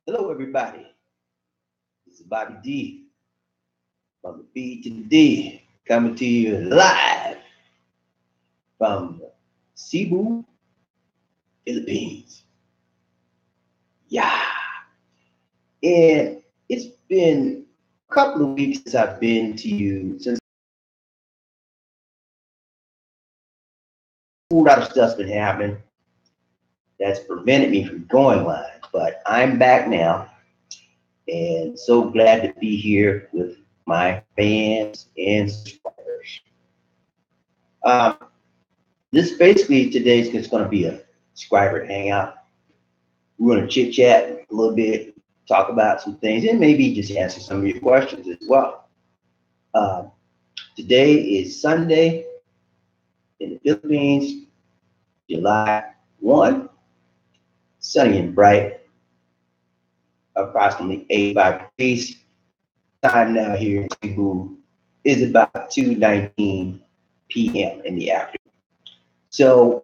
Hello, everybody. This is BobbieD from the B to the D, coming to you live from Cebu, Philippines. Yeah. And it's been a couple of weeks since I've been to you, since a whole lot of stuff's been happening that's prevented me from going live. But I'm back now and so glad to be here with my fans and subscribers. Um, this basically today is just going to be a subscriber hangout. We're going to chit chat a little bit, talk about some things, and maybe just answer some of your questions as well. Uh, Today is Sunday in the Philippines, July 1, sunny and bright, approximately 85 degrees. Time now here in Cebu is about 2:19 p.m. in the afternoon. So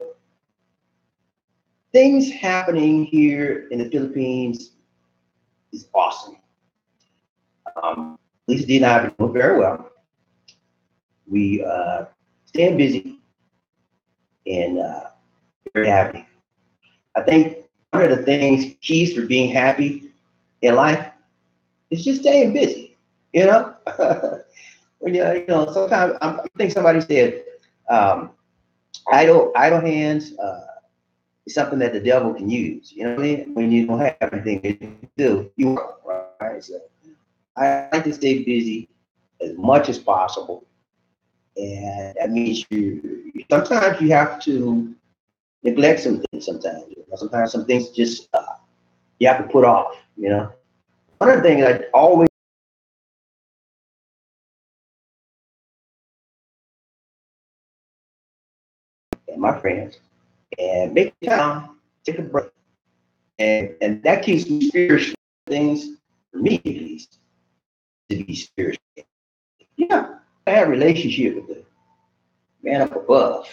things happening here in the Philippines is awesome. Lisa D and I have been doing very well. We staying busy and very happy. I think one of the things keys for being happy in life is just staying busy. You know, when sometimes I think somebody said idle hands is something that the devil can use. You know what I mean? When you don't have anything to do, you work, right? So I like to stay busy as much as possible, and that means sometimes you have to neglect some things. Sometimes some things just you have to put off. One of the things I always and my friends and make time, take a break, and that keeps me spiritual. Things for me at least to be spiritual. Yeah, I have a relationship with the man up above.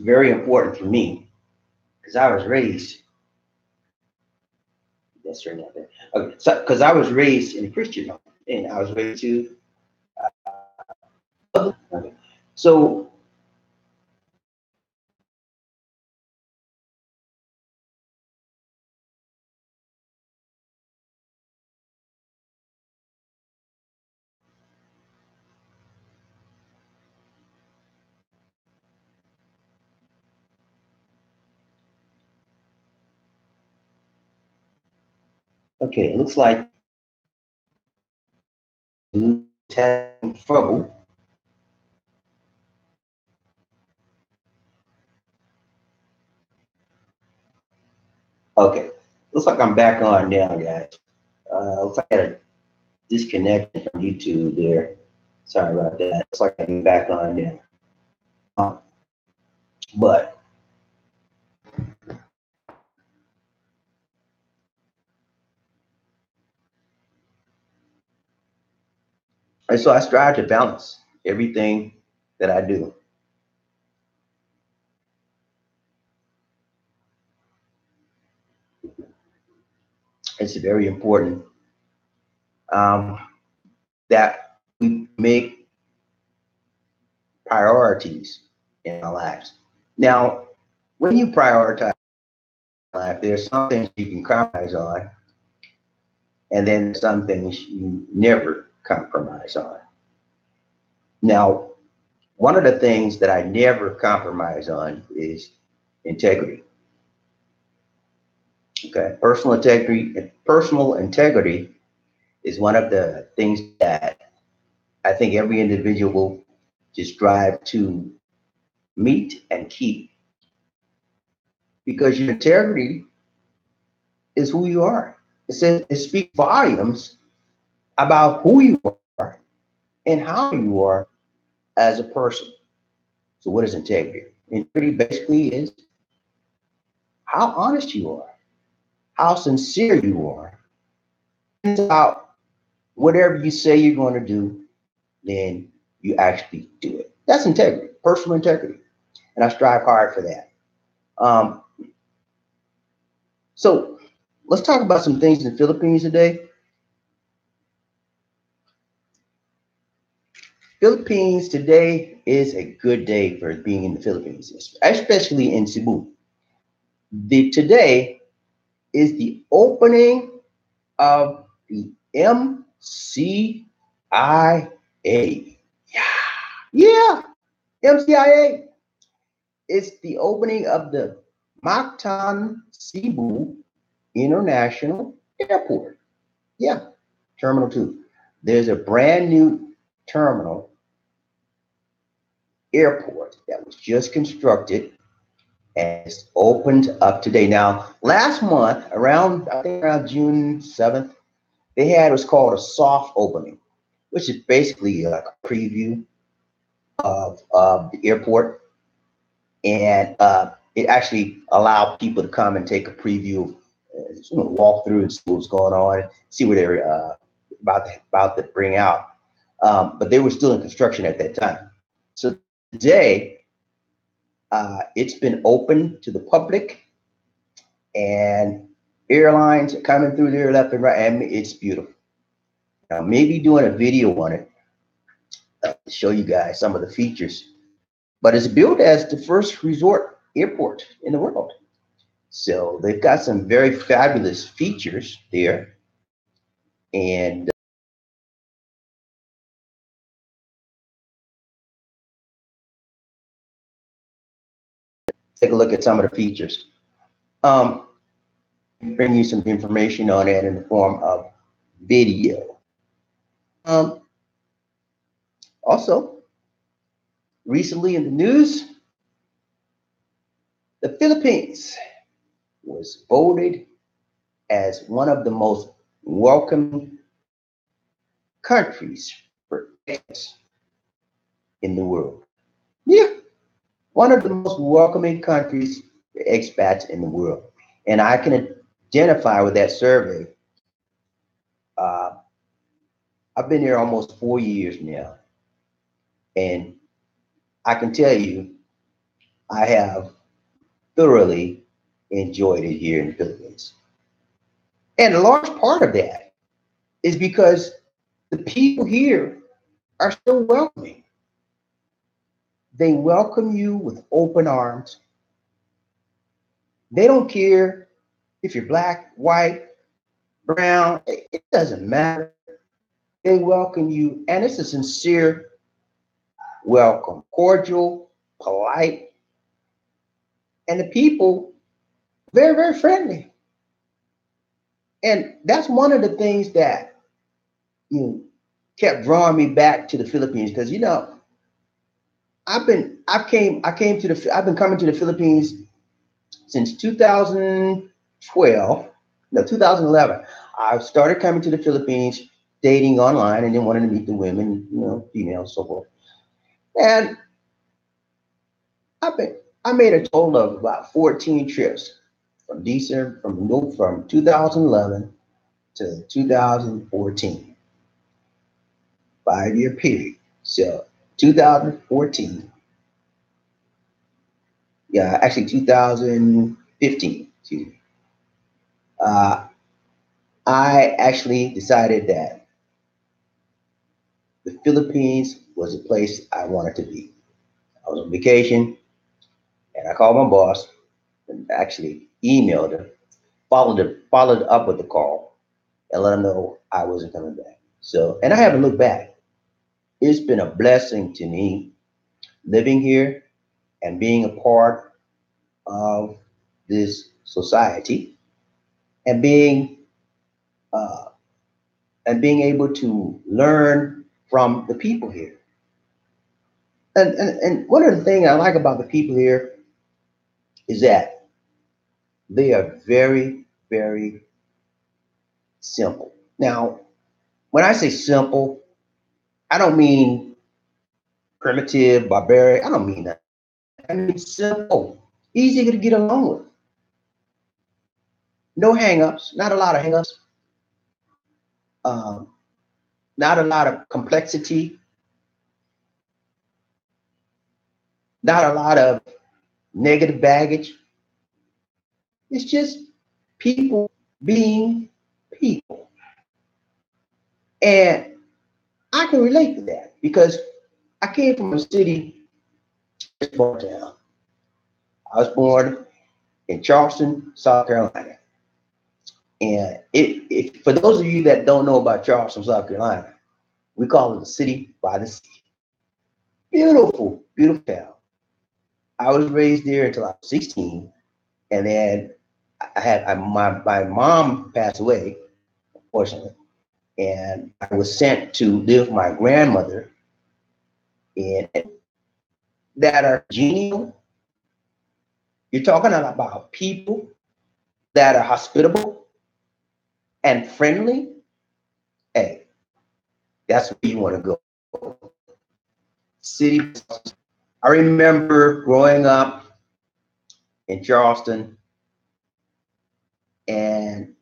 Very important for me because I was raised. That's right out there. Okay, so because I was raised in a Christian home, and I was raised to. Okay. So okay, it looks like having trouble. Okay, looks like I'm back on now, guys. Looks like I had a disconnection from YouTube there. Sorry about that. Looks like I'm back on now. But and so I strive to balance everything that I do. It's very important um, that we make priorities in our lives. Now, when you prioritize life, there's some things you can compromise on, and then some things you never compromise on. Now, one of the things that I never compromise on is integrity. Okay, personal integrity is one of the things that I think every individual just strive to meet and keep because your integrity is who you are. It speaks volumes about who you are and how you are as a person. So what is integrity? Integrity basically is how honest you are, how sincere you are. It's about whatever you say you're going to do, then you actually do it. That's integrity, personal integrity. And I strive hard for that. Um, so let's talk about some things in the Philippines today. Philippines today is a good day for being in the Philippines, especially in Cebu. Today is the opening of the MCIA. Yeah, MCIA. It's the opening of the Mactan Cebu International Airport. Yeah, Terminal 2. There's a brand new terminal airport that was just constructed and it's opened up today. Now, last month, around I think around June 7th, they had what's called a soft opening, which is basically like a preview of the airport. And it actually allowed people to come and take a preview, walk through and see what's going on, see what they're about to bring out. But they were still in construction at that time. So today, it's been open to the public, and airlines are coming through there left and right, and it's beautiful. Now, maybe doing a video on it to show you guys some of the features. But it's built as the first resort airport in the world. So they've got some very fabulous features there. And take a look at some of the features. Um, bring you some information on that in the form of video. Also, recently in the news, the Philippines was voted as one of the most welcoming countries for expats in the world. Yeah, one of the most welcoming countries for expats in the world. And I can identify with that survey. Uh, I've been here almost 4 years now. And I can tell you, I have thoroughly enjoyed it here in the Philippines. And a large part of that is because the people here are so welcoming. They welcome you with open arms. They don't care if you're black, white, brown, it doesn't matter. They welcome you, and it's a sincere welcome, cordial, polite, and the people very, very friendly. And that's one of the things that kept drawing me back to the Philippines because I've been coming to the Philippines since 2012, no 2011. I started coming to the Philippines, dating online, and then wanted to meet the women, females, so forth. And I made a total of about 14 trips from 2011 to 2014, 5-year period. So 2014, yeah, actually 2015, excuse me. I actually decided that the Philippines was a place I wanted to be. I was on vacation, and I called my boss and actually emailed her, followed up with the call, and let her know I wasn't coming back. So, and I haven't looked back. It's been a blessing to me living here and being a part of this society and uh, being able to learn from the people here. And one of the things I like about the people here is that they are very, very simple. Now, when I say simple, I don't mean primitive, barbaric. I don't mean that. I mean simple, easy to get along with. No hangups, not a lot of hangups, um, not a lot of complexity, not a lot of negative baggage. It's just people being people. And I can relate to that because I came from a city, small town. I was born in Charleston, South Carolina. And for those of you that don't know about Charleston, South Carolina, we call it a city by the sea. Beautiful, beautiful town. I was raised there until I was 16. And then my mom passed away, unfortunately. And I was sent to live with my grandmother in that are genial. You're talking about people that are hospitable and friendly. Hey, that's where you want to go. City. I remember growing up in Charleston, and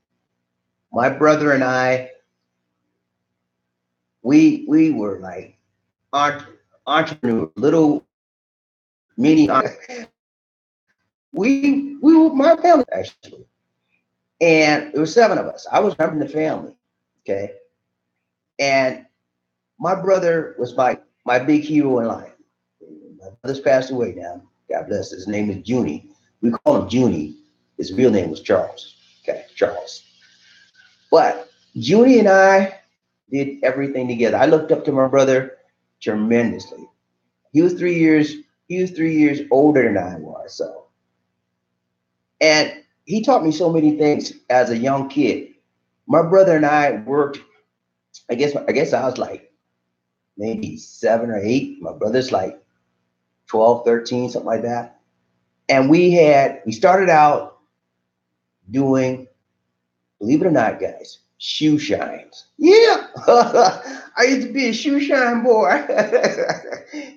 my brother and I, we were like entrepreneurs, little mini. We were my family actually, and there were 7 of us. I was remembering the family, okay, and my brother was my big hero in life. My brother's passed away now. God bless. His name is Junie. We call him Junie. His real name was Charles. Okay, Charles. But Junie and I did everything together. I looked up to my brother tremendously. He was 3 years. He was 3 years older than I was. So, and he taught me so many things as a young kid. My brother and I worked. I guess I was like maybe 7 or 8. My brother's like 12, 13, something like that. And we started out doing, believe it or not, guys, shoe shines. Yeah. I used to be a shoe shine boy.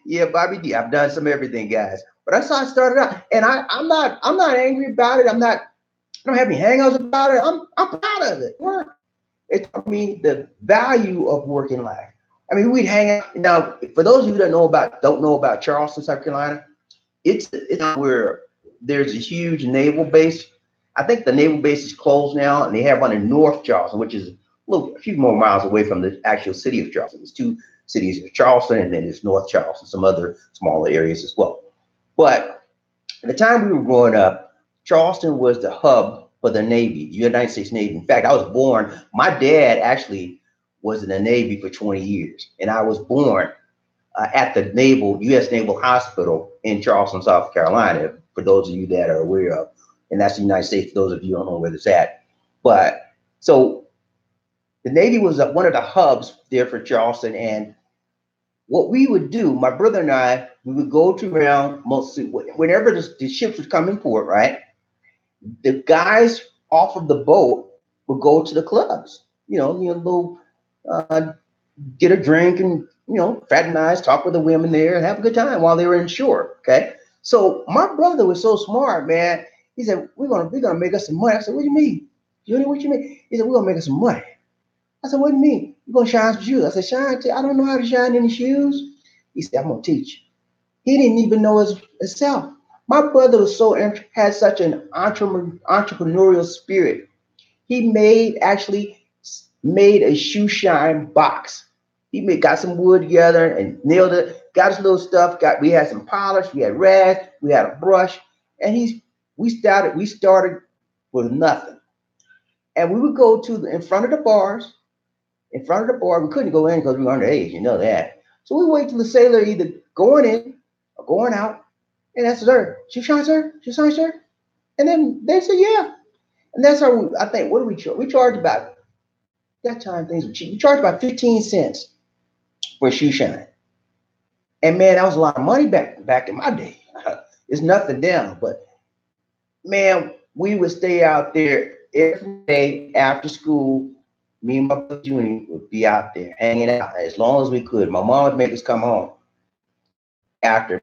Yeah, BobbieD. I've done some everything, guys. But that's how I started out. And I'm not angry about it. I don't have any hangouts about it. I'm proud of it. It taught me the value of working life. I mean, we'd hang out. Now, for those of you that don't know about Charleston, South Carolina, it's where there's a huge naval base. I think the naval base is closed now, and they have one in North Charleston, which is a few more miles away from the actual city of Charleston. There's 2 cities, Charleston, and then there's North Charleston, some other smaller areas as well. But at the time we were growing up, Charleston was the hub for the Navy, the United States Navy. In fact, I was born, my dad actually was in the Navy for 20 years, and I was born at the U.S. Naval Hospital in Charleston, South Carolina, for those of you that are aware of. And that's the United States, for those of you who don't know where it's at. But so the Navy was one of the hubs there for Charleston. And what we would do, my brother and I, we would go to around mostly whenever the ships would come in port, right? The guys off of the boat would go to the clubs, little get a drink and fraternize, talk with the women there, and have a good time while they were in shore. Okay, so my brother was so smart, man. He said, "We're gonna make us some money." I said, "What do you mean, Junior? What you mean?" He said, "We're gonna make us some money." I said, "What do you mean? You're gonna shine some shoes?" I said, "Shine? I don't know how to shine any shoes." He said, "I'm gonna teach you." He didn't even know himself. My brother was had such an entrepreneurial spirit. He actually made a shoe shine box. He got some wood together and nailed it, got his little stuff, we had some polish, we had rags, we had a brush, and we started with nothing. And we would go in front of the bars. In front of the bar, we couldn't go in because we were underage, you know that. So we wait till the sailor either going in or going out, and that's sir, shoe shine, sir, shoe shine, sir. And then they say, yeah. And that's how I think, what do we charge? We charge about, that time things were cheap. We charged about 15 cents for a shoe shine. And man, that was a lot of money back in my day. It's nothing now, but man, we would stay out there every day after school. Me and my brother Junior would be out there hanging out as long as we could. My mom would make us come home after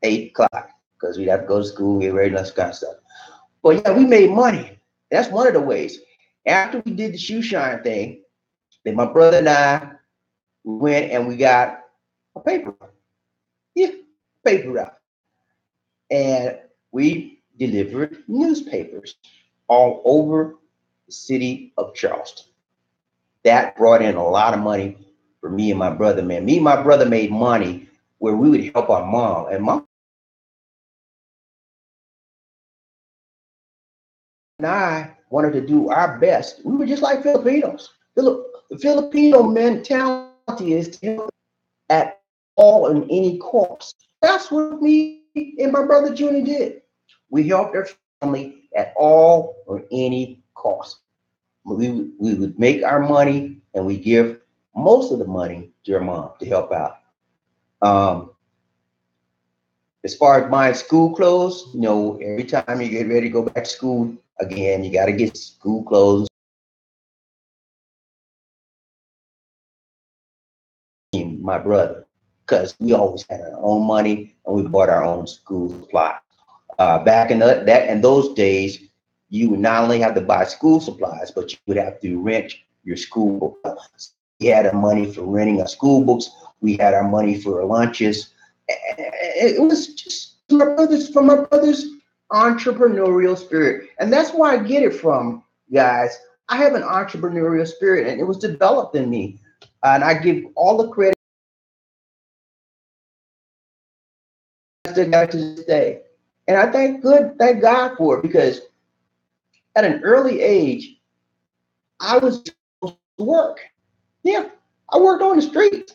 8 o'clock because we'd have to go to school, get ready, and that kind of stuff. But yeah, we made money. That's one of the ways. After we did the shoe shine thing, then my brother and I went and we got a paper route. Yeah, paper route. And we delivered newspapers all over the city of Charleston. That brought in a lot of money for me and my brother, man. Me and my brother made money where we would help our mom. And mom and I wanted to do our best. We were just like Filipinos. The Filipino mentality is to help at all and any cost. That's what me and my brother Junior did. We helped our family at all or any cost. We would make our money and we give most of the money to your mom to help out. Um, as far as buying school clothes, you know, every time you get ready to go back to school again, you got to get school clothes. My brother, because we always had our own money and we bought our own school supplies. Back in those days, you would not only have to buy school supplies, but you would have to rent your school books. We had our money for renting our school books. We had our money for our lunches. It was just from my brother's entrepreneurial spirit, and that's where I get it from, guys. I have an entrepreneurial spirit, and it was developed in me, and I give all the credit to God to this day. And I thank God for it, because at an early age, I was supposed to work. Yeah, I worked on the streets.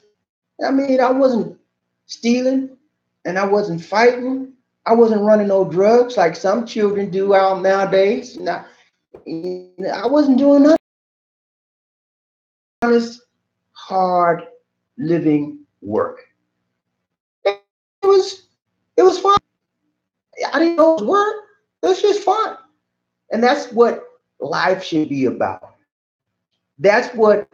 I mean, I wasn't stealing and I wasn't fighting. I wasn't running no drugs like some children do out nowadays. I wasn't doing nothing. Honest, hard living work. It was it was fun. I didn't know it was work. It was just fun. And that's what life should be about. That's what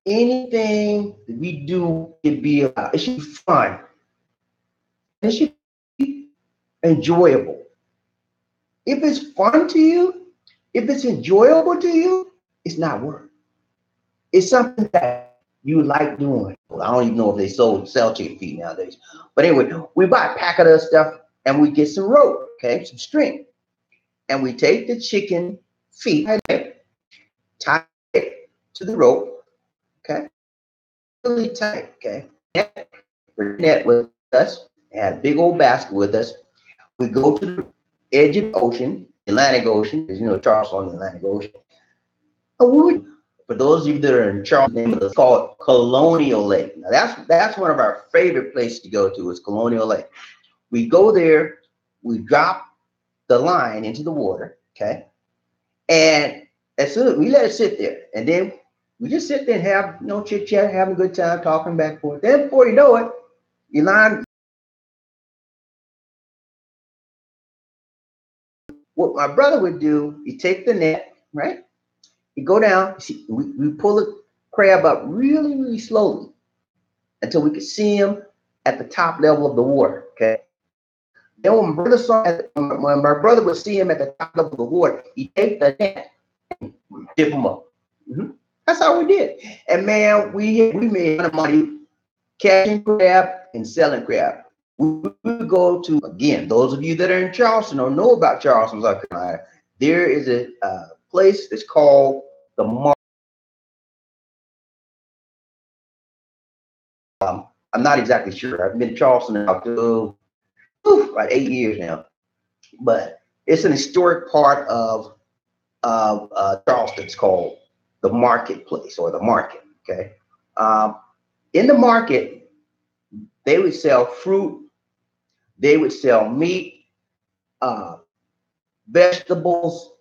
anything that we do should be about. It should be fun. It should be enjoyable. If it's fun to you, if it's enjoyable to you, it's not work. It's something that you like doing. Well, I don't even know if they sell chicken feet nowadays. But anyway, we buy a pack of that stuff and we get some rope, okay, some string. And we take the chicken feet, tie it to the rope, okay, really tight, okay. Net with us, had a big old basket with us. We go to the edge of the ocean, Atlantic Ocean, because you know Charleston on the Atlantic Ocean. And we would, for those of you that are in Charleston, it's called Colonial Lake. Now that's one of our favorite places to go to, is Colonial Lake. We go there, we drop the line into the water, okay, and as soon as we let it sit there, and then we just sit there and have no chit chat, having a good time, talking back and forth. Then before you know it, your line. What my brother would do, he take the net, right? He go down. See, we pull the crab up really, really slowly until we could see him at the top level of the water. Okay. Then when my brother would see him at the top level of the water, he take the net and dip him up. Mm-hmm. That's how we did. And man, we made money catching crab and selling crab. We would go to, again, those of you that are in Charleston or know about Charleston, South Carolina, there is a place that's called the Market. I'm not exactly sure. I've been to Charleston now about 8 years now, but it's an historic part of Charleston. It's called the Marketplace or the Market. Okay, in the market, they would sell fruit, they would sell meat, vegetables,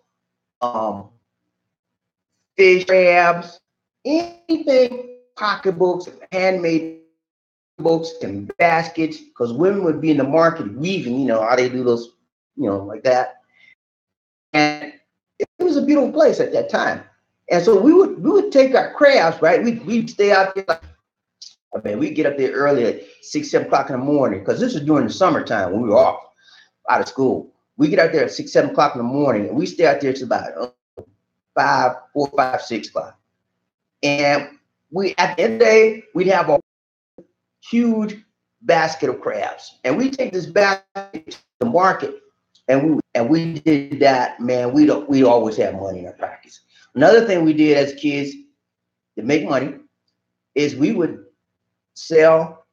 fish, crabs, anything, pocketbooks, handmade books and baskets, because women would be in the market weaving, you know, how they do those, you know, like that. And it was a beautiful place at that time. And so we would take our crafts, right? We'd stay out there. I mean, we'd get up there early at 6, 7 o'clock in the morning, because this was during the summertime when we were off out of school. We get out there at 6, 7 o'clock in the morning, and we stay out there till about 4, 5, 6 o'clock. And we, at the end of the day, we'd have a huge basket of crabs, and we take this basket to the market, and we did that, man. We always had money in our pockets. Another thing we did as kids to make money is we would sell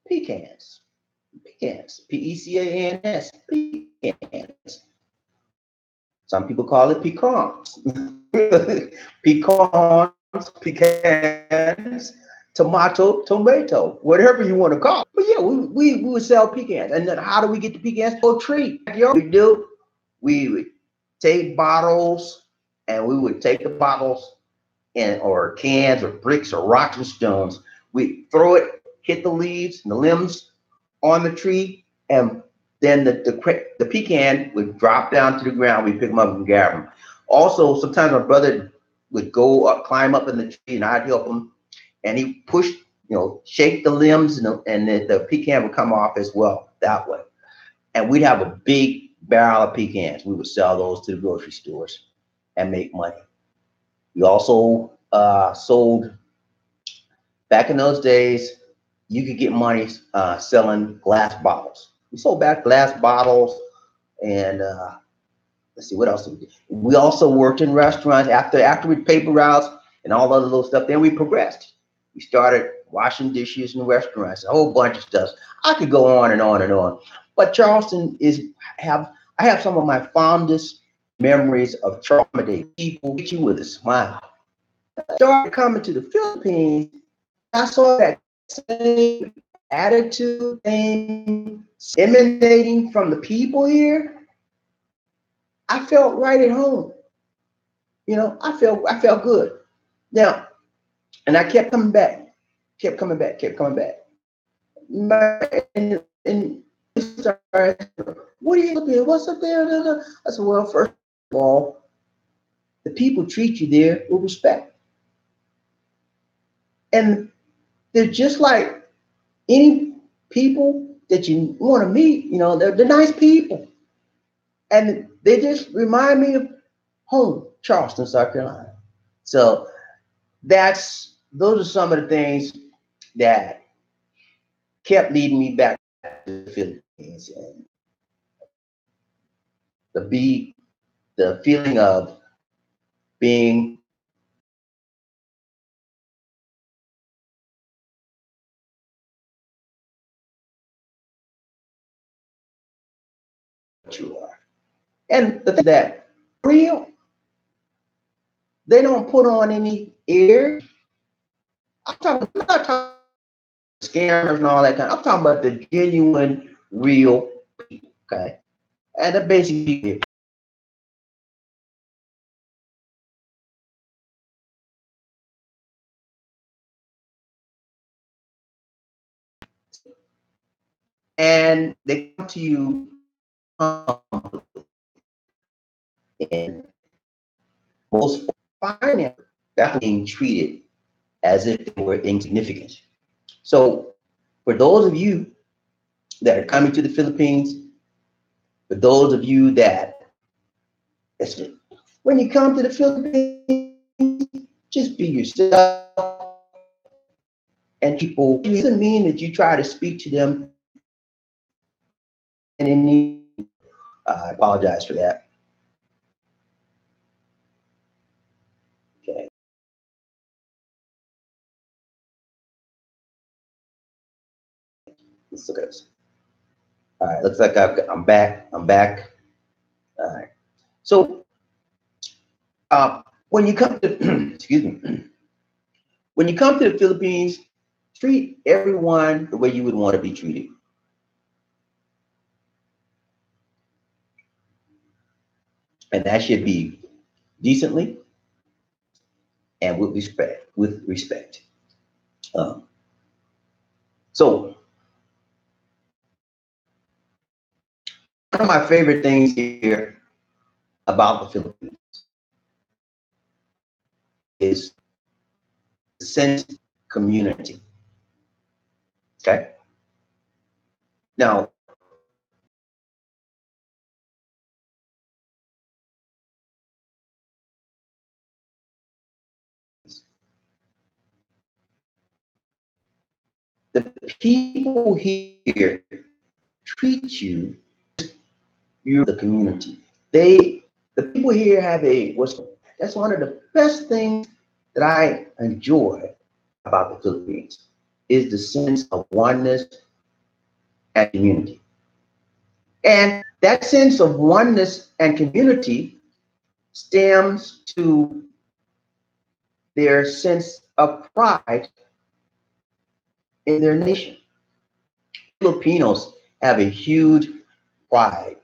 pecans. Pecans. Pecans. Pecans. Some people call it pecans. Pecans, pecans, tomato, whatever you want to call it. But yeah, we would sell pecans. And then how do we get the pecans? Oh, tree. We would take bottles, and we would take the bottles and or cans or bricks or rocks and stones. We throw it, hit the leaves and the limbs on the tree, and then the pecan would drop down to the ground. We pick them up and grab them. Also, sometimes my brother would go up, climb up in the tree, and I'd help him. And he pushed, shake the limbs, and the pecan would come off as well that way. And we'd have a big barrel of pecans. We would sell those to the grocery stores and make money. We also sold, back in those days, you could get money selling glass bottles. We sold back glass bottles, and let's see, what else did we do? We also worked in restaurants after we paper routes and all other little stuff. Then we progressed. We started washing dishes in restaurants, a whole bunch of stuff. I could go on and on and on. But Charleston I have some of my fondest memories of Charleston Day. People hit you with a smile. I started coming to the Philippines. I saw that same attitude thing emanating from the people here. I felt right at home. I felt good. Now, and I kept coming back, kept coming back. And started, what are you looking at? What's up there? I said, well, first of all, the people treat you there with respect. And they're just like any people that you want to meet. They're nice people. And they just remind me of home, Charleston, South Carolina. So those are some of the things that kept leading me back to the Philippines, and the feeling of being what you are. And the thing that real, they don't put on any air. I'm not talking scammers and all that kind. I'm talking about the genuine, real people. Okay, and the basically, and they come to you, and most finance that's being treated as if they were insignificant. So, for those of you that are coming to the Philippines, for those of you that, when you come to the Philippines, just be yourself. And people, it doesn't mean that you try to speak to them in any, I apologize for that. Okay. Let's look at this. All right, looks like I'm back. I'm back. All right. So when you come to, excuse me, when you come to the Philippines, treat everyone the way you would want to be treated. And that should be decently and with respect. Um, so one of my favorite things here about the Philippines is the sense of community. Okay. Now, the people here treat you're the community. The people here have That's one of the best things that I enjoy about the Philippines is the sense of oneness and community. And that sense of oneness and community stems to their sense of pride in their nation. Filipinos have a huge pride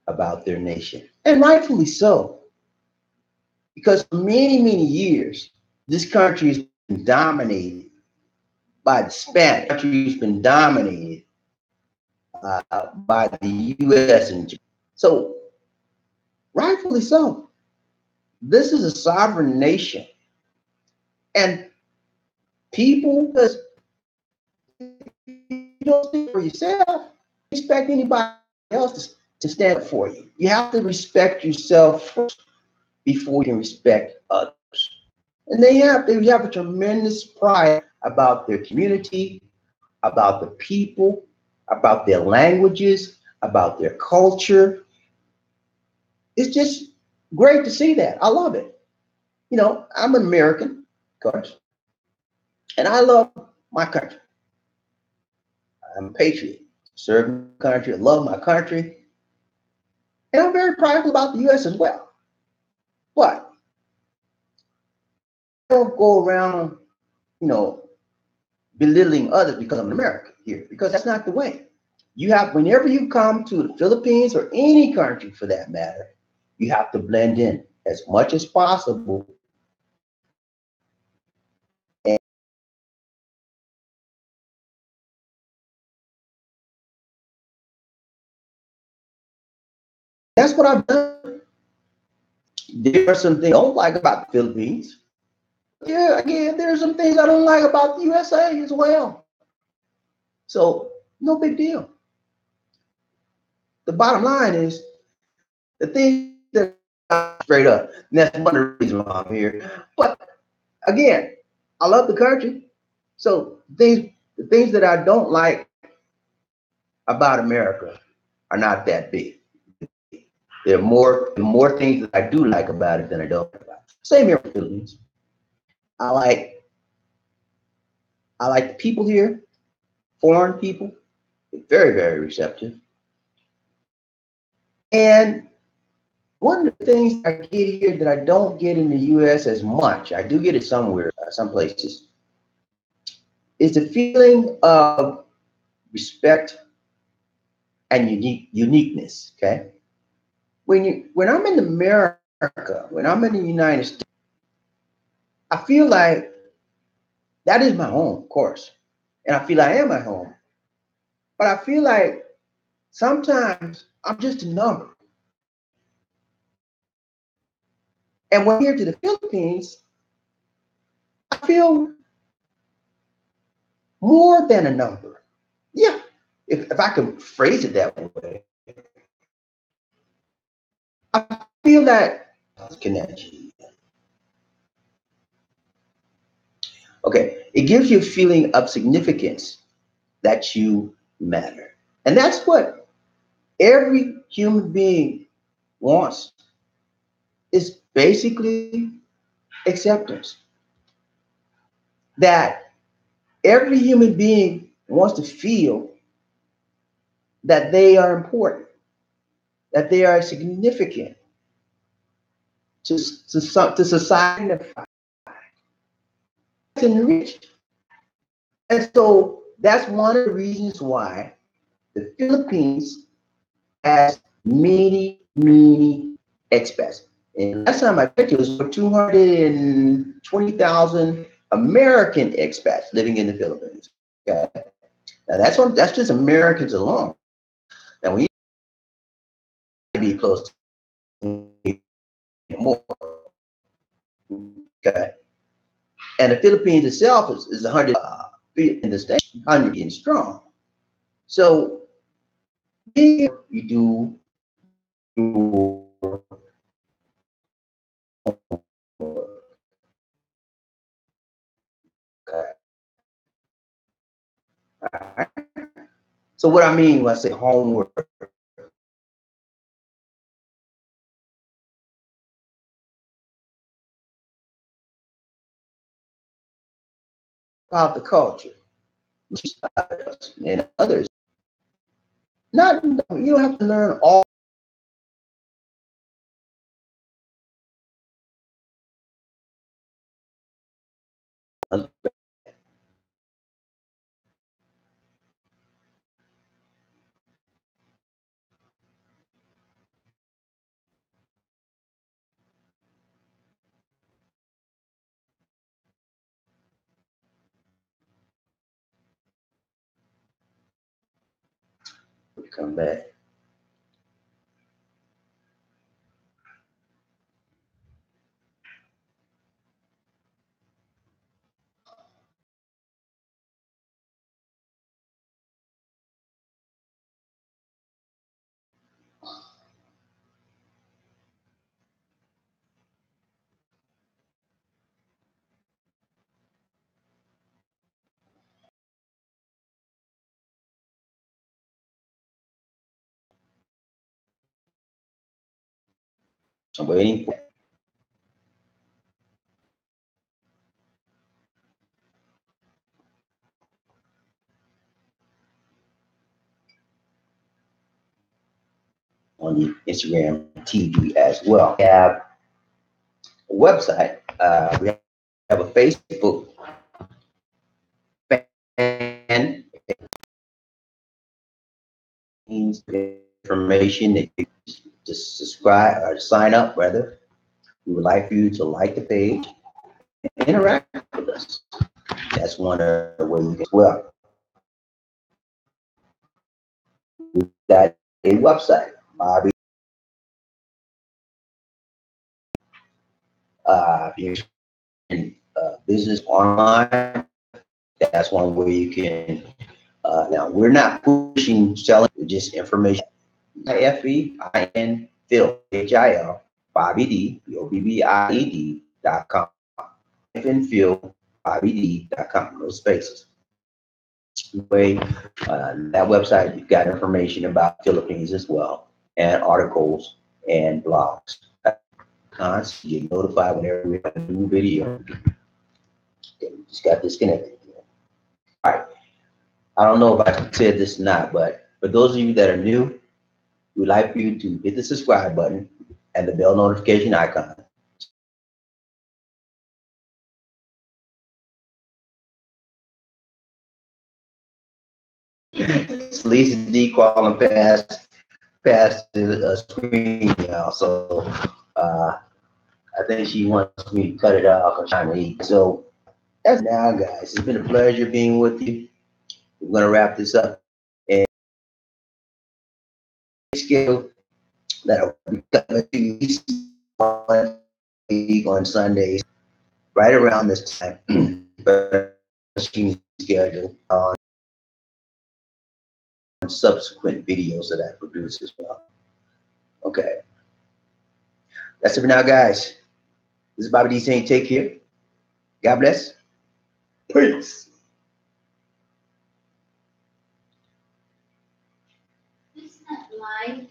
about their nation, and rightfully so, because for many, many years, this country has been dominated by the Spanish. The country has been dominated by the U.S. and Japan. So, rightfully so, this is a sovereign nation, and people, because you don't speak for yourself, expect anybody else to stand up for you. You have to respect yourself first before you can respect others. And they have a tremendous pride about their community, about the people, about their languages, about their culture. It's just great to see that. I love it. You know, I'm an American, of course, and I love my country. I'm a patriot. Serve my country, I love my country, and I'm very prideful about the U.S. as well. But I don't go around, you know, belittling others because I'm an American here, because that's not the way. You have, whenever you come to the Philippines or any country for that matter, you have to blend in as much as possible. And that's what I've done. There are some things I don't like about the Philippines. Yeah, again, there are some things I don't like about the USA as well. So no big deal. The bottom line is the thing that straight up. And that's one of the reasons why I'm here. But again, I love the country. So the things that I don't like about America are not that big. There are more things that I do like about it than I don't like about it. Same here in the Philippines. I like I like the people here, foreign people, very, very receptive. And one of the things I get here that I don't get in the US as much, I do get it somewhere, some places, is the feeling of respect and uniqueness. Okay. When I'm in America, when I'm in the United States, I feel like that is my home, of course. And I feel I am at home. But I feel like sometimes I'm just a number. And when I'm here to the Philippines, I feel more than a number. Yeah, if I can phrase it that way, I feel that connection. Okay, it gives you a feeling of significance that you matter. And that's what every human being wants, is basically acceptance. That every human being wants to feel that they are important, that they are significant to society, enriched. And so that's one of the reasons why the Philippines has many, many expats. And last time I checked, it was over 220,000 American expats living in the Philippines. Okay. Now that's just Americans alone. Now we need to be close to more. Okay. And the Philippines itself is 100 in the state, 100 and strong. So here you do your, okay. Right. So what I mean when I say homework, about the culture and others. Not you don't have to learn all. Come back. I'm waiting for on the Instagram TV as well. We have a website. We have a Facebook fan information that you just subscribe or sign up rather. We would like for you to like the page and interact with us. That's one of the ways as well. We've got a website, Bobby. If you're in business online, that's one way you can. Now, we're not pushing selling, just information. FEIN Phil HIL BobbieD BobbieD.com. Phil BobbieD.com. No spaces. Way that website, you've got information about Philippines as well, and articles and blogs. You get notified whenever we have a new video. Okay, we just got disconnected. All right. I don't know if I said this or not, but for those of you that are new, we'd like for you to hit the subscribe button and the bell notification icon. It's Lisa D calling past the screen now, so I think she wants me to cut it off. I'm trying to eat. So that's now, guys. It's been a pleasure being with you. We're gonna wrap this up and schedule that will be coming to you on Sundays, right around this time. But schedule on subsequent videos that I produce as well. Okay, that's it for now, guys. This is BobbieD saying take care. God bless. Peace. It's not live.